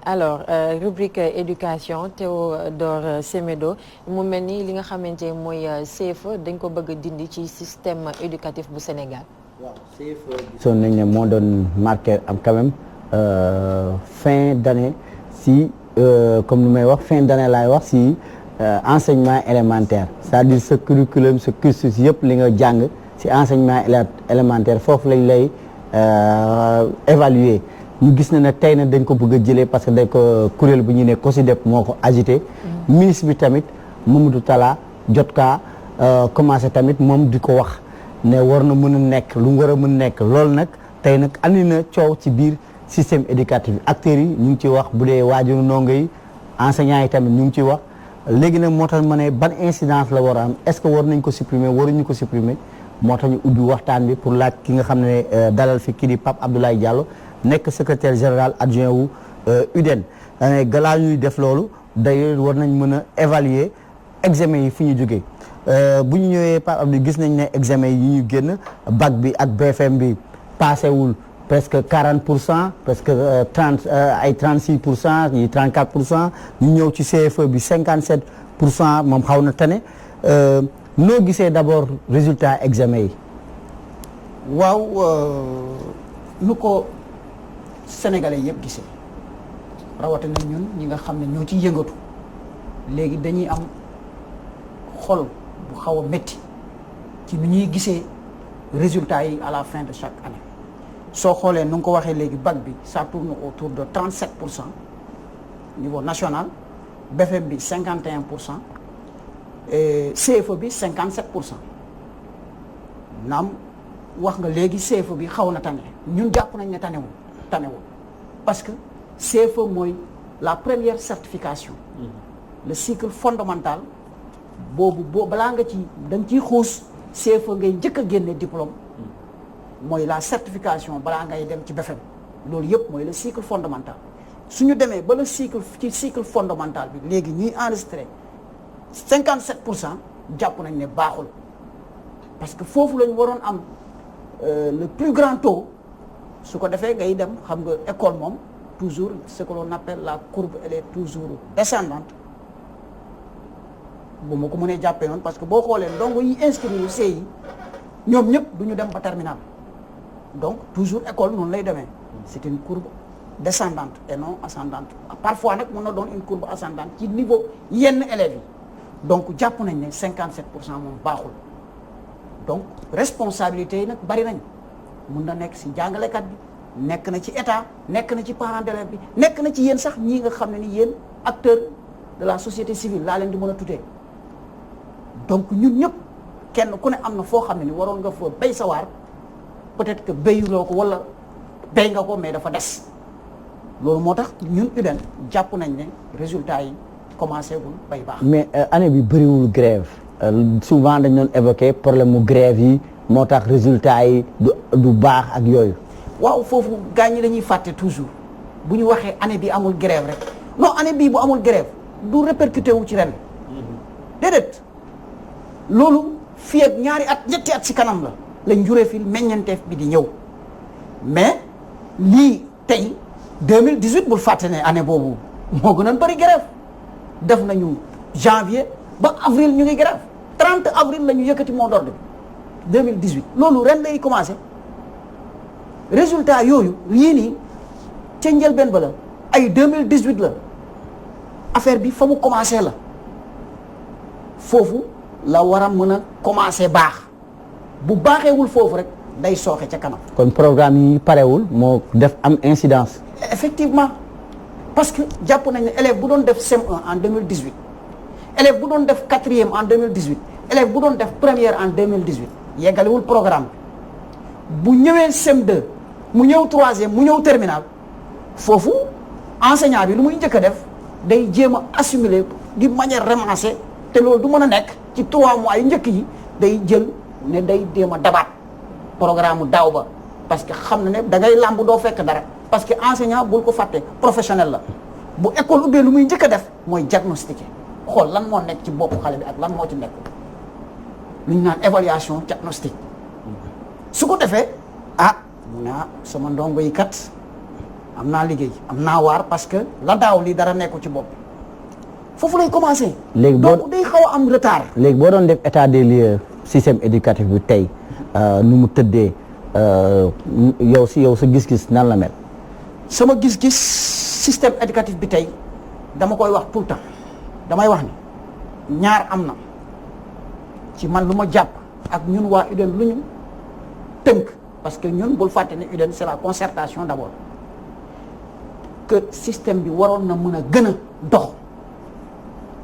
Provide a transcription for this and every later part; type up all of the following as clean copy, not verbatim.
alors rubrique éducation Théodore Semedo mu mel ni li nga xamante mooy CFEE dañ ko bëgg a dindi ci système éducatif bu Sénégal. waaw CFEE gisoon nañ ne moo doon marqué am quand même fin d'année si comme lu may wax fin d'année laay wax si enseignement élémentaire c'est-à-dire sa curriculum sa cursus yëpp li nga jàng si enseignement élémentaire foofu lañ lay évaluer. ñu gis na ne tey na dañ ko bëgg a jëlee parce que dañ ko kuréel bu ñu ne COSYDEP moo ko agité ministre bi tamit Mamadou Talla jot kaa commencé tamit moom di ko wax ne war na mën a nekk lu mu war a mën nekk loolu nag tey nag andi na coow ci biir système éducatif acteurs yi ñu ngi ciy wax bu dee waajuru ndongo yi enseignants yi tamit ñu ngi ciy wax léegi nag moo tax ma ne ban incidence la war a am est-ce que war nañ ko supprimer waruñu ko supprimer moo tax ñu ubbi waxtaan bi pour laaj ki nga xam ne dalal fi kii di Pape Abdoulaye Diallo nekk secrétaire général adjoint wu UDEN galaa ñuy def loolu d'ailleurs war nañ mën a évaluer examen yi fi ñu jógee bu ñu ñëwee Pape Abdou gis nañ ne examen yi ñu génn bac bi ak BFM bi passé wul presque 40% presque 36% yi 34% ñu ñëw ci CFEE bi 57% moom xaw na tane noo gisee d'abord résultat examen yi. waaw nu ko sénégalais yëpp gisee rawatina ñun ñi nga xam ne ñoo ci yëngatu léegi dañuy am xol bu xaw a métti ci ni ñuy gisee résultats yi à la fin de chaque année soo xoolee nu nga ko waxee léegi bac bi ça tourne autour de 37% niveau national BFM bi 51% et CFEE bi 57%. naam wax nga léegi CFEE bi xaw na tane ñun jàpp nañ ne tanewul parce que CFEE mooy la première certification le cycle fondamental boobu balaa nga ci da nga ciy xuus CFEE ngay njëkk a génne diplôme mooy la certification balaa ngay dem ci BFEM loolu yëpp mooy le cycle fondamental suñu demee ba le cycle fondamental bi léegi ñuy enregistré 57% jàpp nañ ne baaxul parce que foofu lañu waroon am le plus grand taux su ko defee ngay dem xam nga école moom toujours ce que l'on appelle la courbe elle est toujours descendante bu ma ko mënee jàppee noonu parce que boo xoolee ndongo yi inscrire yu CI ñoom ñëpp du ñu dem ba terminal donc toujours école noonu lay demee c'est une courbe descendante et non ascendante parfois nag mën na doon une courbe ascendante ci niveau yenn élèves yi donc jàpp nañ ne 57% moom baaxul donc responsabilité yi nag bari nañ mun na nekk ci jàngalekat bi nekk na ci état nekk na ci parents d'élèves bi nekk na ci yéen sax ñii nga xam ne ni yéen acteurs de la société civile laa leen di mën a tuddee donc ñun ñëpp kenn ku ne am na foo xam ne ni waroon nga fa béy sa waar peut-être que béyuloo ko wala béy nga ko mais dafa des loolu moo tax ñun UDEN jàpp nañ ne résultats yi commencé wul bay baax. mais année bi bëriwul grève souvent dañ doon évoquer problème mu grève yi moo tax résultats yi du baax ak yooyu. waaw foofu gars ñi dañuy fàtte toujours bu ñu waxee année bi amul grève rek non année bii bu amul grève du répercuté wu ci ren déedéet loolu fii ak ñaari at ñetti at ci kanam la lañ juree fi meññanteef bi di ñëw mais lii tey 2018 bul fàtte ne année boobu moo gënoon bëri grève def nañu janvier ba avril ñu ngi grève 30 avril la ñu yëkkati mot d'ordre bi 2018 loolu ren lay commencé résultat yooyu yii nii ca njëlbeen ba la ay 2018 la affaire bi fa mu commencé la foofu la war a mën a commencé baax bu baaxeewul foofu rek day sooxe ca kanam. kon programme yi parewul moo def am incidence. effectivement parce que jàpp nañ ne élève bu doon def CM1 en 2018 élève bu doon def quatrième en 2018 élève bu doon def première en 2018 yeggalewul programme bi bu ñëwee CM2 mu ñëw troisième mu ñëw terminal foofu enseignant bi lu muy njëkk a def day jéem a assimiler d'une manière ramassée te loolu du mën a nekk ci 3 mois yu njëkk yi day jël ne day jéem a dabaat programme daaw ba parce que xam na ne da ngay làmb doo fekk dara parce que enseignant bul ko fàtte professionnel la bu école ubbee lu muy njëkk a def mooy diagnostiquer xool lan moo nekk ci boppu xale bi ak lan moo ci nekk lu ñu naan évaluation diagnostique su ko defee mu ne sama ndongo yi kat am naa liggéey am naa waar parce que la daaw lii dara nekku ci bopp foofu lay commencé. léegi donc day xaw a am retard. léegi boo doon def état des lieux système éducatif bi tey nu mu tëddee yow sa gis-gis nan la mel. sama gis-gis système éducatif bi tey dama koy wax tout le temps damay wax ni ñaar am na ci man lu ma jàpp ak ñun waa UDEN lu ñu tënk parce que ñun bul fàtte ne UDEN c'est la concertation d'abord que système bi waroon na mën a gën a dox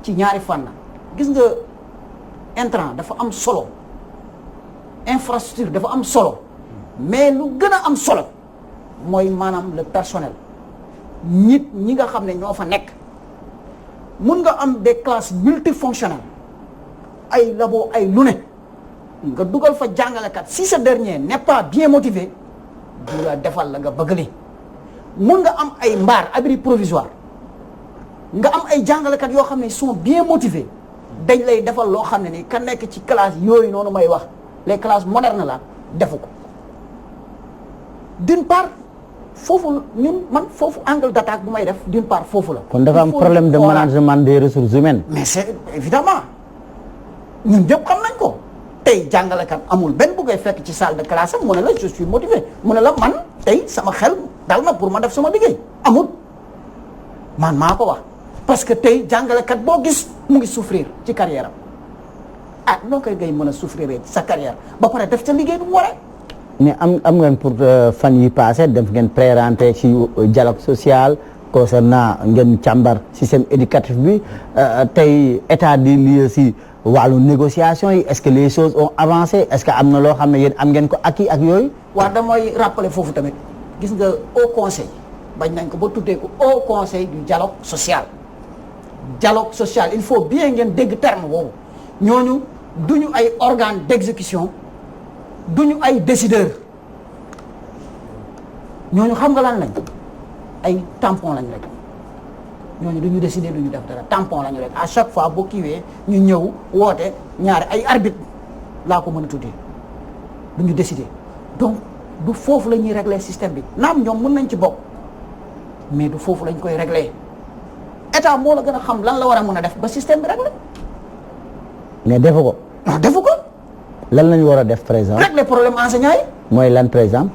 ci ñaari fànn gis nga intrant dafa am solo infrastructure dafa am solo mais lu gën a am solo mooy maanaam le personnel ñi nga xam ne ñoo fa nekk mun nga am des classes multifonctionnelles ay labo ay lu ne nga dugal fa jàngalekat si ce dernier n'est pas bien motivé du la defal la nga bëgg li mun nga am ay mbaar abri provisoire nga am ay jàngalekat yoo xam ne ils sont bien motivés dañ lay defal loo xam ne ni ka nekk ci classe yooyu noonu may wax les classes modernes la defu ko d'une part foofu foofu angle d'attaque bu may def d'une part foofu la. kon dafa am problème de management des ressources humaines. mais c'est évidemment ñun ñëpp xam nañ ko tey jàngalekat amul benn bu ngay fekk ci salle de classe am mu ne la je suis motivé mu ne la man tey sama xel dal na pour ma def sama liggéey amul man maa ko wax parce que tey jàngalekat boo gis mu ngi souffrir ci carrière am noo koy ngay mën a souffrir sa carrière ba pare def sa liggéey du mu waree. mais am ngeen pour fan yi passé def ngeen pré-rentrée ci dialogue social concernant ngeen càmbar système éducatif bi tey état di lieu si wàllu négociation yi est-ce que les choses ont avancé est-ce que am na loo xam ne yéen am ngeen ko acquis ak yooyu. waaw damay rappeler foofu tamit gis nga au conseil bañ nañ ko ba tuddee ko au conseil du dialogue social. dialogue social il faut bien ngeen dégg terme boobu ñooñu duñu ay organe d'exécution duñu ay décideurs ñooñu xam nga lan lañ ay tampon lañ rek ñooñu duñu décider duñu def dara tampon lañu rek à chaque fois boo kiiwee ñu ñëw woote ñaari ay arbitre laa ko mën a tuddee duñu décider donc du foofu la ñuy régler système bi naam ñoom mën nañ ci bokk mais du foofu lañ koy régler état moo la gën a xam lan la war a mën a def ba système bi régler mais defu ko. non defu ko. lan lañu war a def par exemple. régler problème enseignant yi. mooy lan par exemple.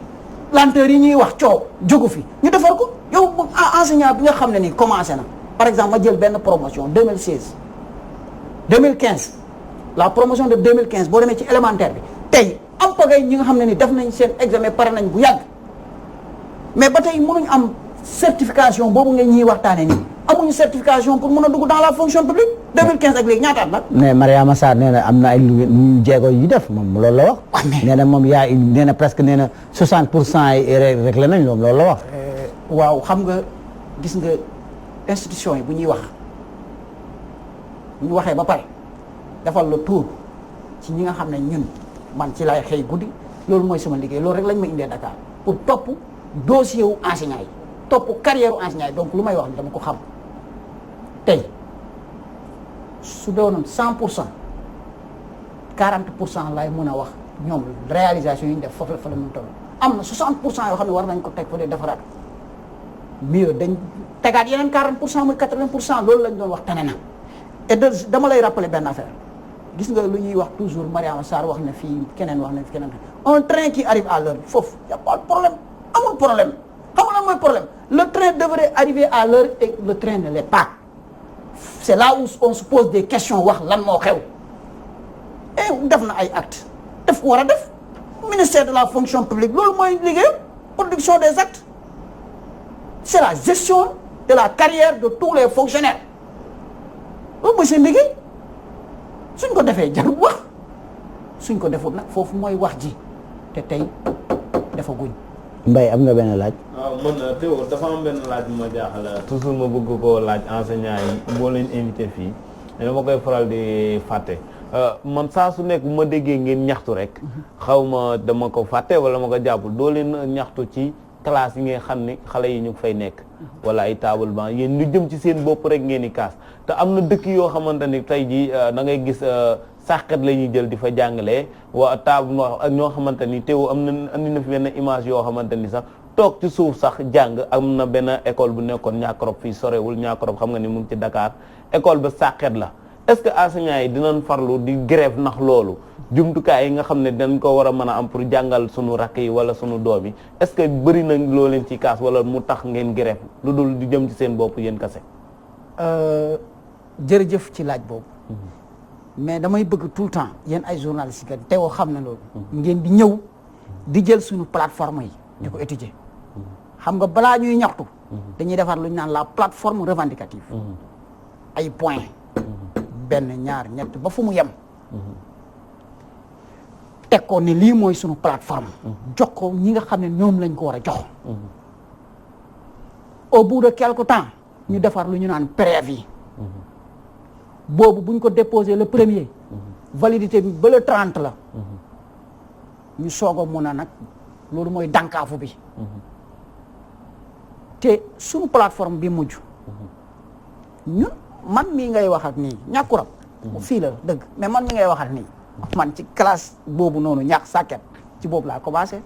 lenteur yi ñuy wax coow jógu fi ñu defar ko yow enseignant bi nga xam ne nii commencé na par exemple ma jël benn promotion 2016 2015 la promotion de 2015 boo demee ci élémentaire bi tey am pagay ñi nga xam ne ni def nañ seen examen pare nañ bu yàgg mais ba tey mënuñ am certification boobu nga ñuy waxtaane nii amuñu certification pour mën a dugg dans la fonction publique 2015 ak léegi ñaata at la. mais Mariama Sarr nee na am na ay lu jéego yu def moom loolu la wax. nee na moom yaa nee na presque nee na 60% yi réglé nañ loolu la wax. waaw xam nga gis nga institution yi bu ñuy wax bu ñu waxee ba pare defal la tour ci ñi nga xam ne ñun man ci lay xëy guddi loolu mooy sama liggéey loolu rek lañ ma indee Dakar pour topp dossier wu enseignant yi topp carrière u enseignant yi donc lu may wax dama ko xam tey su doonoon 100% 40% lay mën a wax ñoom réalisation yi ñu def foofu la fa la mën toll am na 60% yoo xam ne war nañ ko teg fa dee defaraat mieux dañ tegaat yeneen 40% muy 80% loolu lañ doon wax tane na et dama lay rappeler benn affaire gis nga lu ñuy wax toujours Mariama Sarr wax na fii keneen wax na fi keneen un train qui arrive à l'heure foofu y a pas de problème amul problème xam nga lan mooy problème le train devrait arriver à l'heure et le train ne l'est pas c'est là où on se pose des questions wax lan moo xew et def na ay actes daf ko war a def ministère de la fonction publique loolu mooy liggéeyam production des actes c'est la gestion de la carrière de tous les fonctionnaires loolu mooy seen liggéey suñ ko defee jarul wax suñ ko deful nag foofu mooy wax ji te tey dafa guñ. Mbaye am nga benn laaj. waaw man Théo dafa am benn laaj bu ma jaaxal toujours ma bëgg koo laaj enseignant yi boo leen invité fii dama koy faral di fàtte man saa su nekk bu ma déggee ngeen ñaxtu rek xaw ma dama ko fàtte wala ma ko jàppul doo leen ñaxtu ci classe yi ngeen xam ne xale yi ñu fay nekk wala ay table banc yéen lu jëm ci seen bopp rek ngeen di kaas te am na dëkk yoo xamante ni tey jii da ngay gis sàqet la ñuy jël di fa jàngalee waa table ak ñoo xamante ni teew am na andi na fi benn image yoo xamante ni sax toog ci suuf sax jàng am na benn école bu nekkoon Niakorop fii sorewul Niakorop xam nga ni mu ngi ci Dakar école ba sàqet la est-ce que enseignants yi dinañ farlu di grève ndax loolu jumtukaay yi nga xam ne dañ ko war a mën a am pour jàngal sunu rakk yi wala sunu doom yi est-ce que bëri na loo leen ci kaas wala mu tax ngeen grève lu dul di jëm ci seen bopp yéen kase. jërëjëf ci laaj boobu. mais damay bëgg tout le temps yéen ay journalistes yi teewoo xam ne loolu. ngeen di ñëw di jël suñu plateforme yi. di ko étudier. xam nga balaa ñuy ñaxtu. dañuy defar lu ñu naan la plateforme revendicative. ay points. benn ñaar ñett ba fu mu yem. teg ko ne lii mooy suñu plateforme. jox ko ñi nga xam ne ñoom lañ ko war a jox. au bout de quelque temps ñu defar lu ñu naan préavis. boobu buñ ko déposé le premier. validité bi ba le 30 la. ñu soog a mun a nag loolu mooy dànkaafu bi. te suñu plateforme bi mujj. ñun man mii ngay wax ak nii Niakorop. fii la dëgg mais man mi ngay wax ak nii. man ci classe boobu noonu ñàkk sàkket ci boobu laa commencé.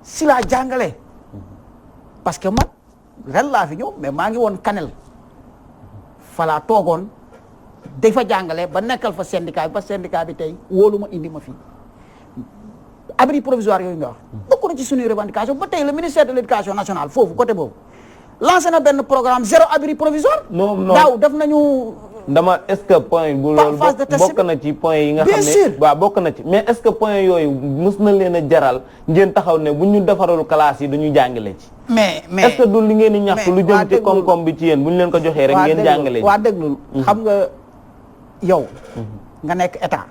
si laa jàngale. parce que man ren laa fi ñëw mais maa ngi woon Kanel. fa laa toogoon dafa jàngale ba nekkal fa syndicat bi ba syndicat bi tey wóolu ma indi ma fii. abri provisoire yooyu nga wax. bokk na ci suñuy revendication ba tey le ministère de l'éducation nationale foofu côté boobu. lancé na benn programme 0 abri provisoire. non daaw def nañu. dama est-ce que point bu loolu bokk na ci point yi nga xam ne waaw bokk na ci mais est-ce que point yooyu mus na leen a jaral ngeen taxaw ne bu ñu defarul classe yi dañu jàngale ci mais est-ce que du li ngeen di ñaxtu lu jëm ci koom-koom bi ci yéen bu ñu leen ko joxee rek ngeen jàngale ci waa déglul xam nga yow nga nekk état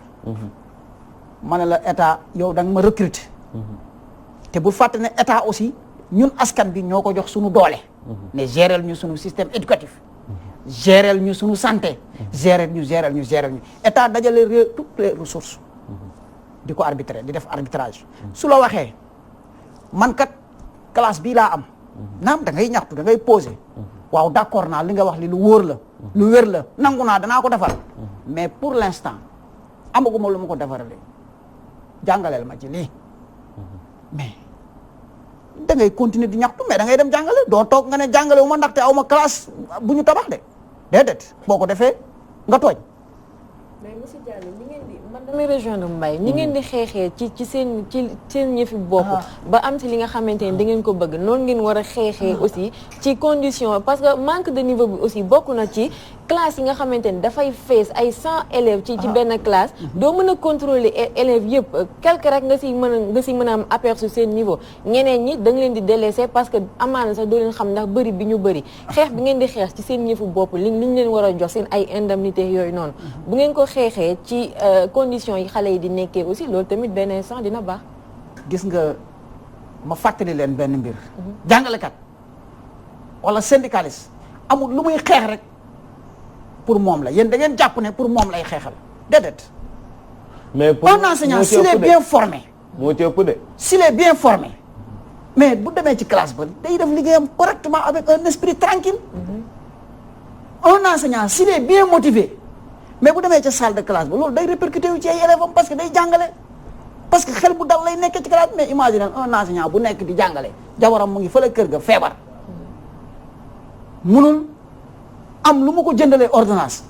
ma ne la état yow da nga ma recruter te bu fàtte ne état aussi ñun askan bi ñoo ko jox suñu doole ne gérer ñu suñu système éducatif gérer ñu suñu santé gérer ñu état dajale toutes les ressources di ko arbitrer di def arbitrage su la waxee man kat classe bii laa am naam da ngay ñaxtu da ngay poser waaw d'accord naa li nga wax li lu wóor la lu wér la nangu naa danaa ko defar mais pour l'instant amaguma lu ma ko defarale jàngaleel ma ci lii mais da ngay continuer di ñaxtu mais da ngay dem jàngale doo toog nga ne jàngale wu ma ndaxte aw ma classe bu ñu tabax de déedéet boo ko defee nga tooñ. mais monsieur Diallo ñi ngeen di man damay rejoindre Mbaye ñi ngeen di xeexee ci seen ñëfi bopp ba am ci li nga xamante ni da ngeen ko bëgg noonu ngeen war a xeexee aussi ci condition parce que manque de niveau bi aussi bokk na ci classe yi nga xamante ni dafay fees ay 100 élèves ci benn classe doo mën a contrôler élèves yëpp quelque rek nga si mën a am aperçu seen niveau ñeneen ñi da nga leen di délaisser parce que amaana sax doo leen xam ndax bëri bi ñu bëri xeex bi ngeen di xeex ci seen ñëfu bopp li ñu leen war a jox seen ay indemnité yooyu noonu bu ngeen ko xeexee ci conditions yi xale yi di nekkee aussi loolu tamit benn instant dina baax. gis nga ma fàttali leen benn mbir. jàngalekat wala syndicaliste amul lu muy xeex rek pour moom la yéen da ngeen jàpp ne pour moom lay xeexal déedéet. mais pour un enseignant s'il est bien formé. moo ci ëpp de. s'il est bien formé mais bu demee ci classe ba day def liggéeyam correctement avec un esprit tranquille un enseignant s'il est bien motivé. mais bu demee ca salle de classe ba loolu day répercuté wu ci ay élèves am parce que day jàngale parce que xel bu dal lay nekkee ci classe mais imagine un enseignant bu nekk di jàngale jabaram mu ngi fële kër ga feebar munul am lu mu ko jëndalee ordonnance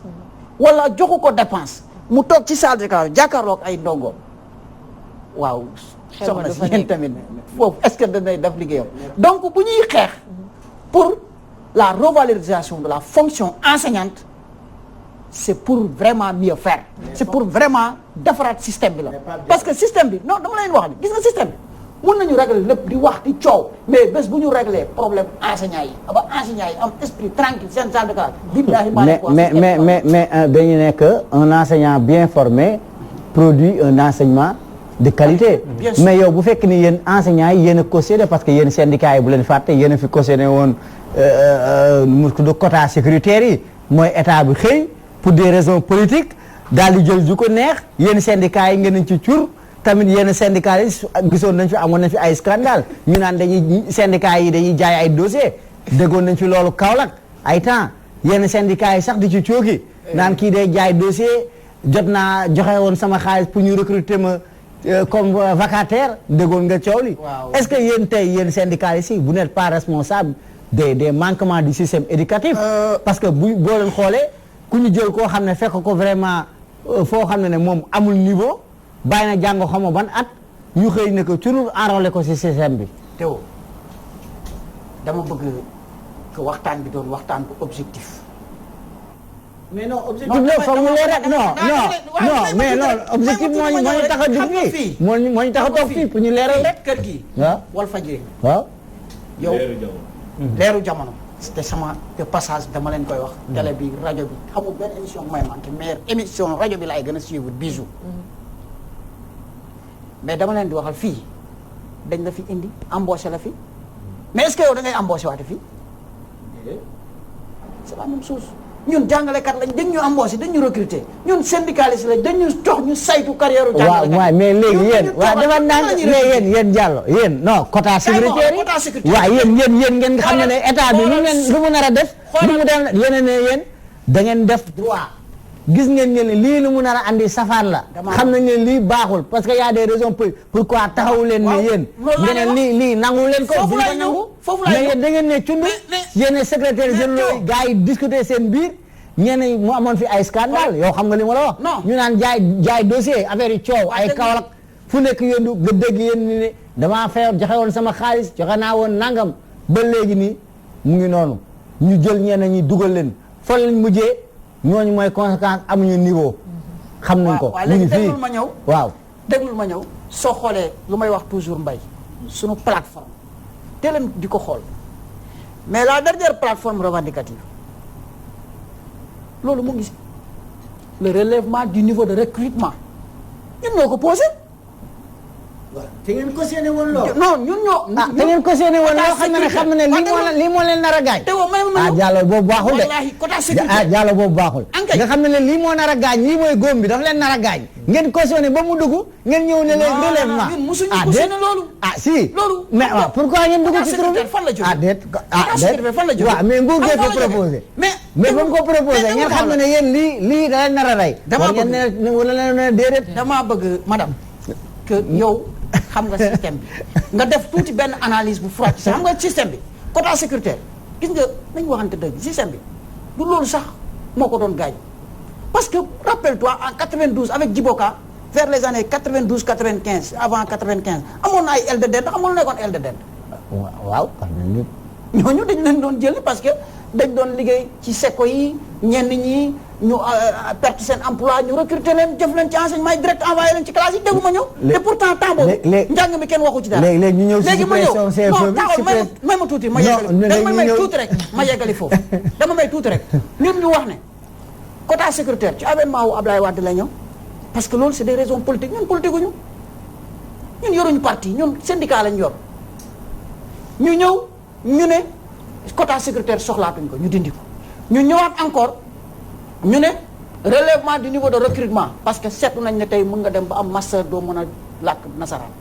wala joxu ko dépense mu toog ci salle de classe jàkkaarloog ay ndongoom waaw soxna si yéen tamit foofu est-ce que danay def liggéeyam donc bu ñuy xeex pour la revalorisation de la fonction enseignante c'est pour vraiment mieux faire c'est pour vraiment defaraat système bi la parce que système bi non dama leen wax ni gis nga système bi mën nañu régler lépp di wax di coow mais bés bu ñu régler problème enseignants yi ba enseignants yi am esprit tranquille seen salle de classe billahi mais dañu nekk un enseignant bien formé produit un enseignement de qualité mais yow bu fekk ni yéen enseignants yi yéen a cautionné parce que yéen syndicats yi bu leen fàtte yéen a fi cautionné woon de quota sécuritaire yi mooy état bi xëy pour des raisons politiques daal di jël ju ko neex yéen syndicats yi ngeen nañ ci cur tamit yenn syndicats yi gisoon nañ fi amoon nañ fi ay scandale ñu naan dañuy syndicats yi dañuy jaay ay dossier déggoon nañ fi loolu Kaolack ay temps yenn syndicats yi sax di ci cooki naan kii day jaay dossier jot naa joxe woon sama xaalis pour ñu recruter ma comme vacataire déggoon nga coow li. Waaw. est-ce que yéen tey yéen syndicalistes yi vous n'êtes pas responsable des manquements du système éducatif. parce que boo leen xoolee ku ñu jël koo xam ne fekk ko vraiment foo xam ne moom amul niveau bàyyi na jàng xamoo ban at ñu xëy ne ko toujours enrôlé ko ci système bi. Théo dama bëgg que waxtaan bi doon waxtaan bu objectif. mais non objectif la foog mu leer rek non mais loolu objectif moo ñu tax a dugg fii moo ñu tax a toog fii pour ñu leeral rek. kër gi. waaw Walfadjri. waaw. yow leeru jamono. te sama te passage dama leen koy wax. télé bi rajo bi xamul benn émission bu may manqué mais émission rajo bi laay gën a suivre bijou. mais dama leen di waxal fii dañ la fi indi embauché la fi mais est-ce que yow da ngay embauché waate fii. c'est la même chose. ñun jàngalekat lañ dañ ñu embauché dañ ñu recruter ñun syndicaliste lañ dañ ñu jox ñu saytu carrière jàngalekat. waaw mais léegi yéen waaw dafa naan mais yéen Diallo yéen non quota sécuritaire yi waaw yéen ngeen xam ne état bi lu mu nar a def lu mu dem yéen ne yéen da ngeen def droit gis ngeen ne lii lu mu nar a andi safaan la xam nañ ne lii baaxul parce que y a des raisons pourquoi taxawu leen ne yéen ngeen lii nangu leen ko bu ko nangu mais yéen da ngeen ne cund yéen secrétaire général gars yi discuter seen biir ñenn mu amoon fi ay scandale yow xam nga li ma la wax ñu naan jaay dossier affaire yi coow ay Kaolack fu nekk yéndu nga dégg yéen ni ne damaa feebar joxe woon sama xaalis joxe naa woon nangam ba léegi nii mu ngi noonu ñu jël ñenn ñi dugal leen fa lañ mujjee ñooñu mooy conséquence amuñu niveau xam nañ ko ñu ngi fii déglul ma ñëw waaw déglul ma ñëw soo xoolee lu may wax toujours Mbaye suñu plateforme te leen di ko xool mais la dernière plateforme revendicative loolu mu ngi si le relèvement du niveau de recrutement ñun ñoo ko posé. waaw te ngeen cautionné woon loolu. non ñun ñoo. te ngeen cautionné woon loo xam ne lii moo leen nar a gaañ. te woo may ma Diallo boobu baaxul de. wallaahi quota sécuritaire Diallo boobu baaxul. nga xam ne lii moo nar a gaañ lii mooy góom bi dafa leen nar a gaañ. ngeen cautionné ba mu dugg ngeen ñëw ne leen relèvement. ñun mosuñu cautionné loolu. si. loolu mais waaw pourquoi ngeen dugg ci trop. fan la jógee déet déet fan la jógee waaw mais nguur gee ko proposé. mais ba mu ko proposé ngeen xam ne yéen lii da leen nar a rey. damaa bëgg wala leen déedéet. damaa bëgg madame que yow xam nga système bi nga def tuuti benn analyse bu froide xam nga système bi quota sécuritaire gis nga nañ waxante dëgg système bi du loolu sax moo ko doon gaañ parce que rappelle-toi en 92 avec Djiboka vers les années 92 95 avant 95 amoon na ay aile de dinde amoon na nekkoon aile de dinde. waaw. ñooñu dañ leen doon jël parce que dañ doon liggéey ci seko yi ñenn ñi ñu perte seen emploi ñu recruter leen jëf leen ci enseignement yi direct envoyé leen ci classe yi déggu ma ñëw. te pourtant temps boobu njàng mi kenn waxu ci dara. léegi ñu ñëw si suppression CFE bi non may ma tuuti ma yeggali dama may tuuti rek ma yeggali foofu dama may tuuti rek ñun ñu wax ne quota sécuritaire ci avènement wu Ablaye Wade la ñëw parce que loolu c'est des raisons politiques ñun politique ñu ñun yoruñu parti ñun syndicat lañ yor ñu ñëw ñu ne quota sécuritaire soxlaatuñ ko ñu dindi ko ñu ñëwaat encore ñu ne relèvement du niveau de recrutement parce que seetlu nañ ne tey mën nga dem ba am master doo mën a làkk nasaraan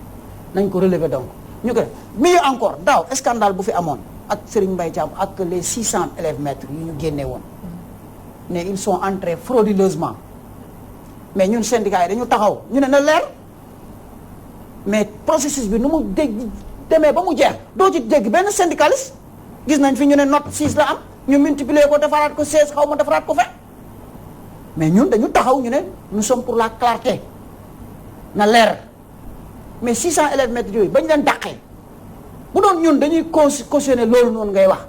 nañ ko relever donc ñu ko mieux encore daaw scandale bu fi amoon ak Serigne Mbaye Thiam ak les 600 élèves maîtres yu ñu génnee woon ne ils sont entrés frauduleusement mais ñun syndicats yi dañu taxaw ñu ne na leer mais processus bi nu mu demee ba mu jeex doo ci dégg benn syndicaliste gis nañ fi ñu ne note 6 la am ñu multiplier ko defaraat ko 16 xaw ma defaraat ko 20 mais ñun dañu taxaw ñu ne nous sommes pour la clarté na leer mais 600 élèves maîtres yooyu bañ leen dàqee bu doon ñun dañuy cautionner loolu noonu ngay wax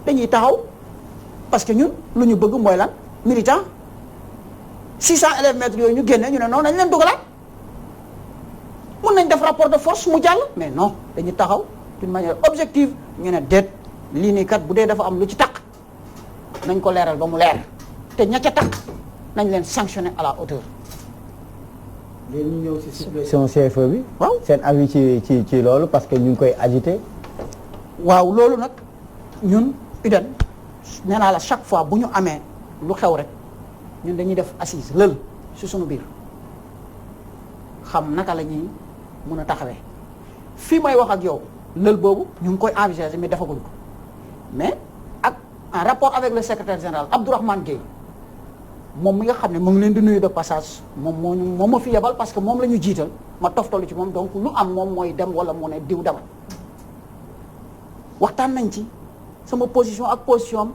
dañuy taxaw parce que ñun lu ñu bëgg mooy lan militant 600 élèves maîtres yooyu ñu génne ñu ne non nañ leen dugalaat mun nañ def rapport de force mu jàll mais non dañuy taxaw d'une manière objective ñu ne déet lii nii kat bu dee dafa am lu ci taq nañ ko leeral ba mu leer te ña ca taq nañ leen sanctionner à la hauteur. léegi ñu ñëw ci suppression CFE bi. waaw seen avis ci loolu parce que ñu ngi koy agité. waaw loolu nag ñun UDEN nee naa la chaque fois bu ñu amee lu xew rek ñun dañuy def assise lël ci sunu biir xam naka la ñuy mën a taxawee fii may wax ak yow lël boobu ñu ngi koy envisager mais defaguñ ko mais ak en rapport avec le secrétaire général Abdourahmane Gueye moom mi nga xam ne mu ngi leen di nuyu de passage moom ma fi yebal parce que moom la ñu jiital ma toftalu ci moom donc lu am moom mooy dem wala mu ne diw demal waxtaan nañ ci sama position ak position am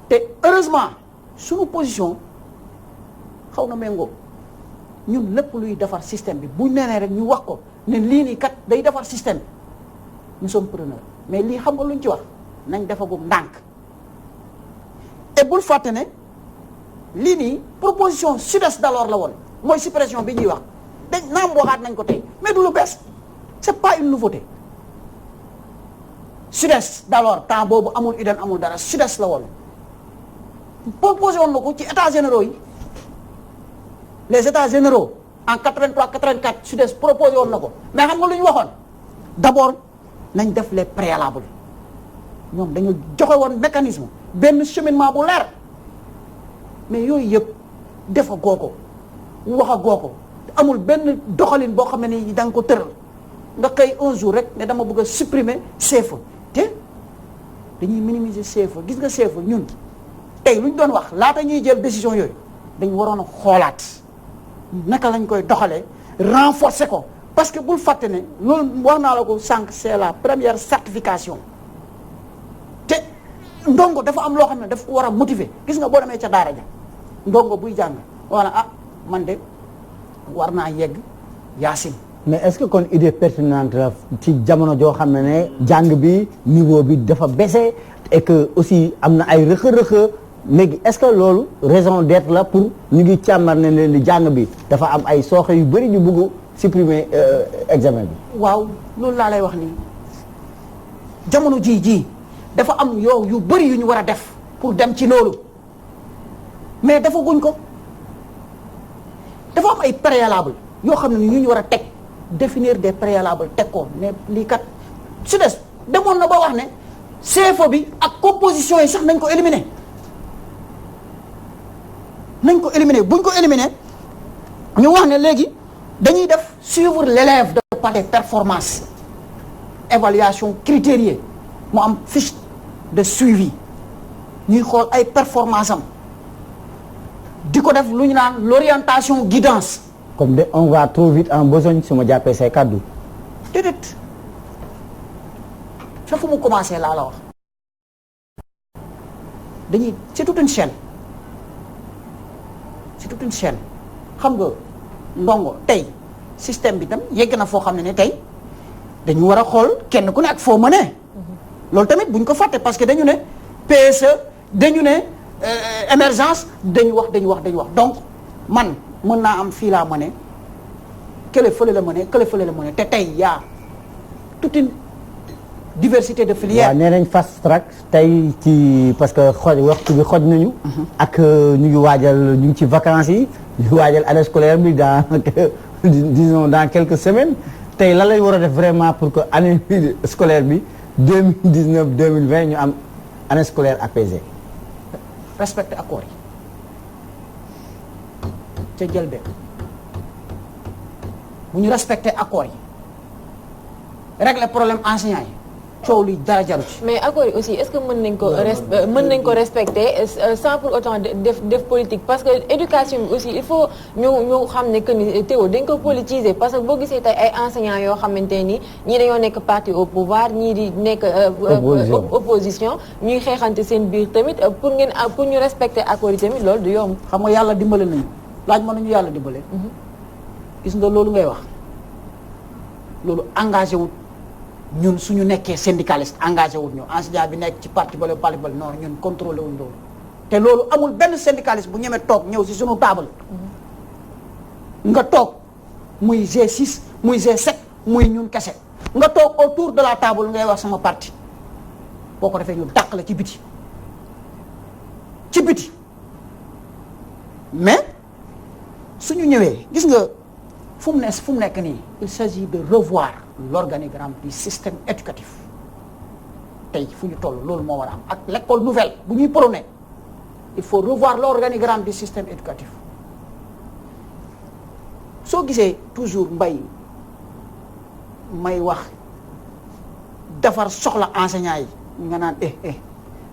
te heureusement suñu position xaw na méngoo ñun lépp luy defar système bi bu nenee rek ñu wax ko ne lii nii kat day defar système bi nous sommes preneurs mais lii xam nga luñ ci wax nañ defagum ndànk et bul fàtte ne lii nii proposition SUDES d'alors la woon mooy suppression bi ñuy wax dañ naam waxaat nañ ko tey mais du lu bees c'est pas une nouveauté SUDES d'alors temps boobu amul UDEN amul dara SUDES la woon proposé woon na ko ci états généraux yi les états généraux en 83 84 SUDES proposé woon na ko mais xam nga lu ñu waxoon d'abord nañ def les préalables ñoom dañu joxe woon mécanisme benn cheminement bu leer mais yooyu yëpp defa goo ko wax a goo ko amul benn doxalin boo xam ne ni da nga ko tëral nga koy un jour rek ne dama bëgg a supprimer CFA te dañuy minimiser CFA gis nga CFA ñun tey lu ñu doon wax laata ñuy jël décision yooyu dañu waroon a xoolaat naka lañ koy doxalee renforcer ko parce que bul fàtte ne loolu wax naa la ko sànq c'est la première certification te ndongo dafa am loo xam ne daf ko war a motiver gis nga boo demee ca daara ja ndongo buy jàng wala ah man de war naa yegg Yaasin. mais est-ce que kon idée pertinente la ci jamono joo xam ne jàng bi niveau bi dafa baissé et que aussi am na ay rëq-rëq léegi est-ce que loolu raison d'être la pour ñu ngi càmmar ne leen di jàng bi dafa am ay sooxe yu bëri ñu bëgg supprimer examen bi. waaw loolu laa lay wax nii jamono jii dafa am yu bëri yu ñu war a def pour dem ci loolu mais dafa guñ ko dafa am ay préalables yoo xam ne ñu war a teg définir des préalables teg ko ne lii kat SUDES demoon na ba wax ne CFA bi ak composition yi sax nañ ko éliminer buñ ko éliminer ñu wax ne léegi dañuy def suivre l'élève de par des performances évaluation critériée mu am fiche de suivi ñuy xool ay performance am di ko def lu ñu naan l'orientation guidance. comme de on va trop vite en besogne su ma jàppee say kàddu. déedéet fa fu mu commencé laa la wax dañuy c'est toute une chaîne xam nga ndongo tey système bi tam yegg na foo xam ne tey dañu war a xool kenn ku ne ak foo mënee loolu tamit buñ ko fàtte parce que dañu ne PSE dañu ne émergence dañu wax donc man mën naa am fii laa mëne kële fële la mëne te tey yaa toute une diversité de filières. waaw nee nañ fast track tey ci parce que waxtu bi xoj nañu. ak ñu ngi ci vacances yi ñu ngi waajal année scolaire bi disons dans quelques semaines tey lan lañ war a def vraiment pour que année scolaire bi 2019 2020 ñu am année scolaire apaisée. respecter accords yi ca njëlbeen bu ñu respecter accords yi régler problème enseignants yi coow li dara jaru ci. mais accords yi aussi est-ce que mën nañ ko respecter sans pour autant def politique parce que éducation bi aussi il faut ñu xam ne que ni Théo dañ ko politiser parce que boo gisee tey ay enseignants yoo xamante ni ñii dañoo nekk parti au pouvoir ñii di nekk opposition ñuy xeexante seen biir tamit pour ñu respecter accords yi tamit loolu du yomb. xam nga yàlla dimbale nañu laaj ma nañu yàlla dimbale. gis nga loolu ngay wax loolu engagé wut ñun suñu nekkee syndicaliste engagé wut ñu enseignant bi nekk ci parti bale non ñun contrôlé wuñ loolu te loolu amul benn syndicaliste bu ñemee toog ñëw si suñu table nga toog muy G6 muy G7 muy ñun kese nga toog autour de la table ngay wax sama parti boo ko defee ñu dàq la ci biti mais suñu ñëwee gis nga fu mu nekk nii il s'agit de revoir l'organigramme du système éducatif tey fu ñu toll loolu moo war a am ak l'école nouvelle bu ñuy prôné il faut revoir l'organigramme du système éducatif soo gisee toujours may wax defar soxla enseignants yi nga naan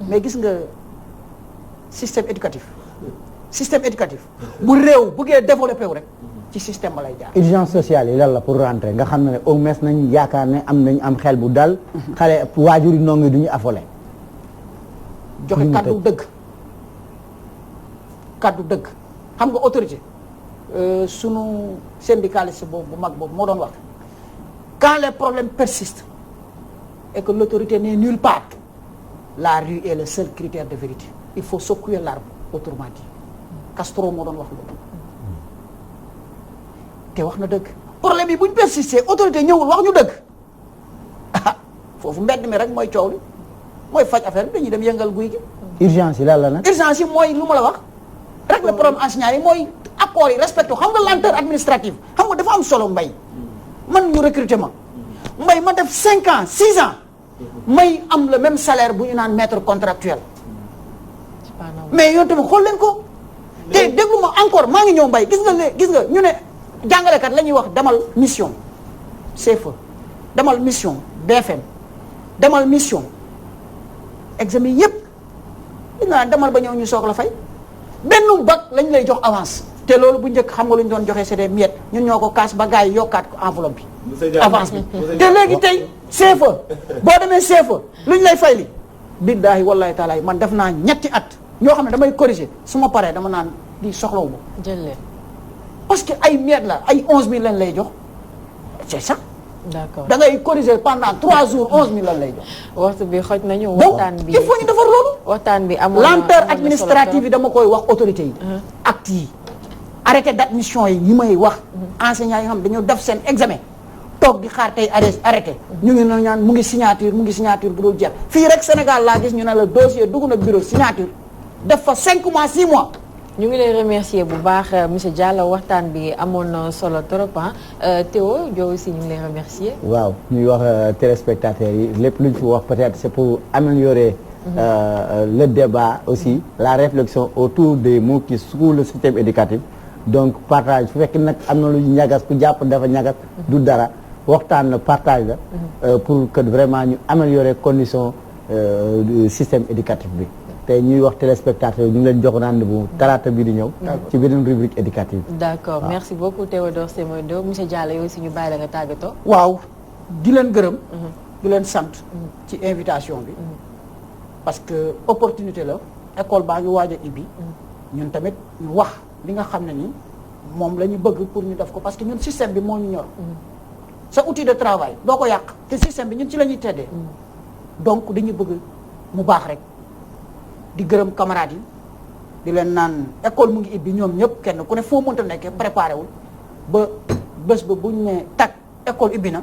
mais gis nga système éducatif système éducatif bu réew bëggee développé wu rek ci système ba lay jaar. urgence sociale yi lan la pour rentrer nga xam ne au moins nañ yaakaar ne am xel bu dal. xale waajur yi ndongo du ñu affolé. joxe kàddu dëgg xam nga autorité sunu syndicaliste boobu bu mag boobu moo doon wax quand les problèmes persistent et que l'autorité n'est nulle part la rue est le seul critère de vérité il faut secouer l'arbre autrement dit Castro moo doon wax loolu te wax na dëgg problème yi bu ñu persister autorité ñëwul wax ñu dëgg ah foofu mbedd mi rek mooy coow li mooy faj affaire bi dañuy dem yëngal guy gi. urgence yi lan la nag. urgence yi mooy lu ma la wax rek le problème enseignant yi mooy accords yi respecté xam nga lenteur administrative xam nga dafa am solo mbay man ñu recruter ma mbay ma def 5 ans 6 ans may am le même salaire bu ñu naan maître contractuel mais yow tamit xool leen ko te déglu ma encore maa ngi ñëw mbay gis nga ñu ne jàngalekat la ñuy wax demal mission CFEE demal mission BFM demal mission examen yëpp li nga naan demal ba ñëw ñu soog la fay benn bac lañ lay jox avance te loolu bu njëkk xam nga lu ñu doon joxee c'est des miettes ñun ñoo ko kaas ba gars yi yokkaat ko enveloppe bi avance bi te léegi tey CFEE boo demee CFEE lu ñu lay fay li billaahi wallaahi taala man def naa ñetti at ñoo xam ne damay corriger su ma paree dama naan di soxlawu ma jël leen parce que ay miettes la ay 11000 lañ lay jox c'est ça d'accord da ngay corriger pendant 3 jours 11000 lañ lay jox waxtu bi xoj nañu donc waxtaan bi il faut ñu defar loolu waxtaan bi amoon na lenteur solo administrative yi dama koy wax autorité yi actes yi arrêté d'admission yi may wax enseignants yi nga xam dañoo def seen examen toog di xaar tey arrêté ñu ngi na ñaan mu ngi signature bu dul jeex fii rek Sénégal laa gis ñu ne la dossier dugg na bureau signature def fa 5 mois 6 mois ñu ngi lay remercier bu baax monsieur Diallo waxtaan bi amoon na solo trop Théo yow aussi ñu ngi lay remercier. waaw ñuy wax téléspectateurs yi lépp lu ñu fi wax peut-être c'est pour améliorer le débat aussi la réflexion autour des mots qui secouent le système éducatif donc partage su fekkee nag am na lu ñagas ku jàpp dafa ñagas du dara waxtaan la partage la pour que vraiment ñu améliorer condition du système éducatif bi te ñuy wax téléspectateurs ñu ngi leen jox rendez-vous talaata bii di ñëw ci beneen rubrique éducative. d'accord merci beaucoup Théodore Semedo monsieur Diallo yow aussi ñu bàyyi la nga tàggatoo. waaw di leen gërëm di leen sant ci invitation bi parce que opportunité la école baa ngi waaj a ibbi ñun tamit ñu wax li nga xam ne ni moom la ñu bëgg pour ñu def ko parce que ñun système bi moo ñu ñor sa outil de travail doo ko yàq te système bi ñun ci la ñuy teddee donc dañu bëgg mu baax rek di gërëm camarades yi di leen naan école mu ngi ibbi ñoom ñëpp kenn ku ne foo mënta nekkee préparé wul ba bés ba buñ ne tag école ibbi na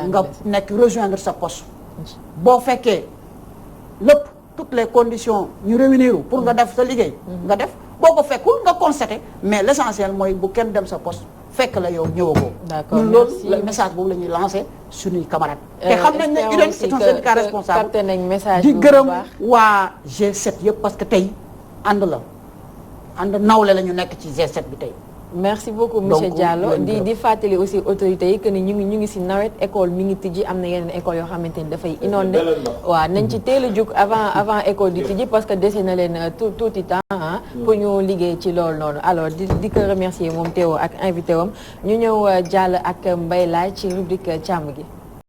nga nekk rejoindre sa poste boo fekkee lépp toutes les conditions ñu réunir pour nga def sa liggéey nga def boo ko fekkul nga constaté mais l'essentiel mooy bu kenn dem sa poste fekk la yow ñëwagoo. d'accord ñun loolu le message boobu la ñuy lancé suñuy camarades. te xam nañ ne UDEN c'est un syndicat responsable di gërëm waa G7 yëpp parce que tey ànd nawle la ñu nekk ci G7 bi tey. merci beaucoup monsieur Diallo di fàttali aussi autorités yi que ni ñu ngi ci nawet école mi ngi tijji am na yeneen école yoo xamante ni dafay inondé waaw nañ ci teel a jóg avant école di tijji parce que dese na leen tuuti temps pour ñu liggéey ci loolu noonu alors di ko remercier moom Théo ak invité wam ñu ñëw jàll ak Mbaye Laye ci rubrique càmm gi